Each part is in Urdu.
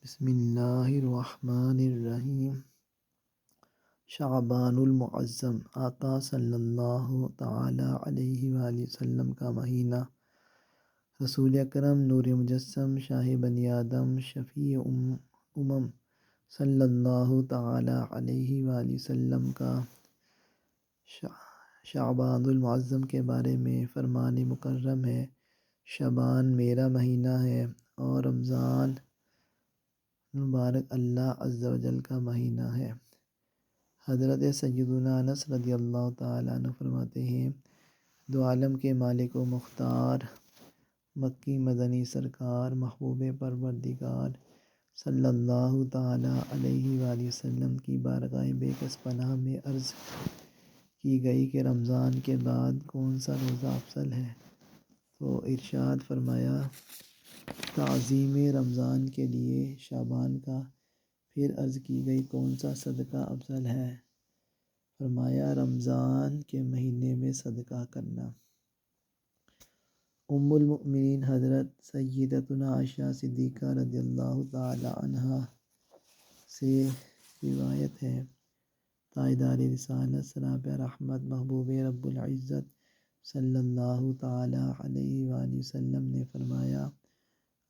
بسم اللہ الرحمن الرحیم۔ شعبان المعظم، آقا صلی اللہ تعالی علیہ وآلہ وسلم کا مہینہ، رسول اکرم نور مجسم شاہ بنی آدم شفیع امم صلی اللہ تعالی علیہ وآلہ وسلم کا شعبان المعظم کے بارے میں فرمان مکرم ہے۔ شعبان میرا مہینہ ہے اور رمضان مبارک اللہ عز و جل کا مہینہ ہے۔ حضرت سیدنا انس رضی اللہ تعالیٰ عنہ فرماتے ہیں، دو عالم کے مالک و مختار، مکی مدنی سرکار، محبوب پروردگار صلی اللہ تعالیٰ علیہ وآلہ وسلم کی بارگاہ بے کس پناہ میں عرض کی گئی کہ رمضان کے بعد کون سا روزہ افضل ہے؟ تو ارشاد فرمایا، تعظیم رمضان کے لیے شعبان کا۔ پھر عرض کی گئی کون سا صدقہ افضل ہے؟ فرمایا رمضان کے مہینے میں صدقہ کرنا۔ ام المؤمنین حضرت سیدتنا عائشہ صدیقہ رضی اللہ تعالی عنہا سے روایت ہے، تاجدار رسالت سراب رحمت محبوب رب العزت صلی اللہ تعالی علیہ وآلہ وسلم نے فرمایا،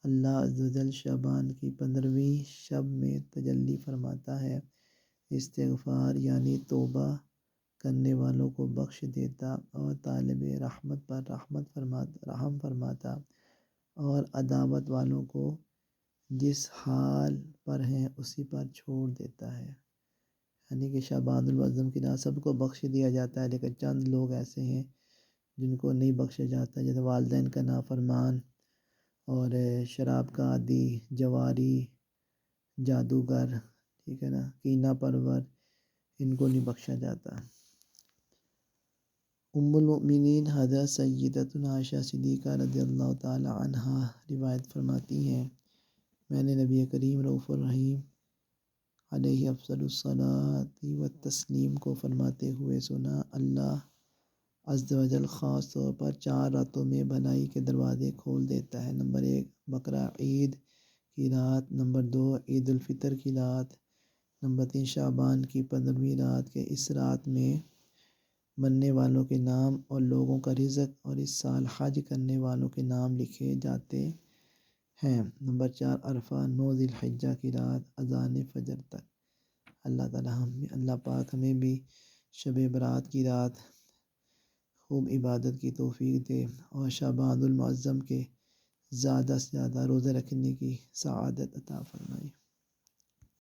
اللہ عز و جل شعبان کی 15ویں شب میں تجلی فرماتا ہے، استغفار یعنی توبہ کرنے والوں کو بخش دیتا اور طالب رحمت پر رحم فرماتا اور عداوت والوں کو جس حال پر ہیں اسی پر چھوڑ دیتا ہے۔ یعنی کہ شعبان المعظم کی رات سب کو بخش دیا جاتا ہے، لیکن چند لوگ ایسے ہیں جن کو نہیں بخشا جاتا، جیسے والدین کا نافرمان اور شراب کا عادی، جواری، جادوگر، ٹھیک ہے نا، کینہ پرور، ان کو نہیں بخشا جاتا۔ ام المؤمنین حضرت سیدتنا عائشہ صدیقہ رضی اللہ تعالی عنہا روایت فرماتی ہیں، میں نے نبی کریم رؤوف الرحیم علیہ افضل الصلاۃ والتسلیم کو فرماتے ہوئے سنا، اللہ عز و جل خاص طور پر 4 راتوں میں بھلائی کے دروازے کھول دیتا ہے۔ نمبر 1 بقرہ عید کی رات، نمبر 2 عید الفطر کی رات، نمبر 3 شعبان کی 15ویں رات کے اس رات میں مرنے والوں کے نام اور لوگوں کا رزق اور اس سال حج کرنے والوں کے نام لکھے جاتے ہیں۔ نمبر 4 عرفہ 9 ذی الحجہ کی رات اذان فجر تک۔ اللہ پاک ہمیں بھی شب برات کی رات خوب عبادت کی توفیق دے اور شعبان المعظم کے زیادہ سے زیادہ روزے رکھنے کی سعادت عطا فرمائے۔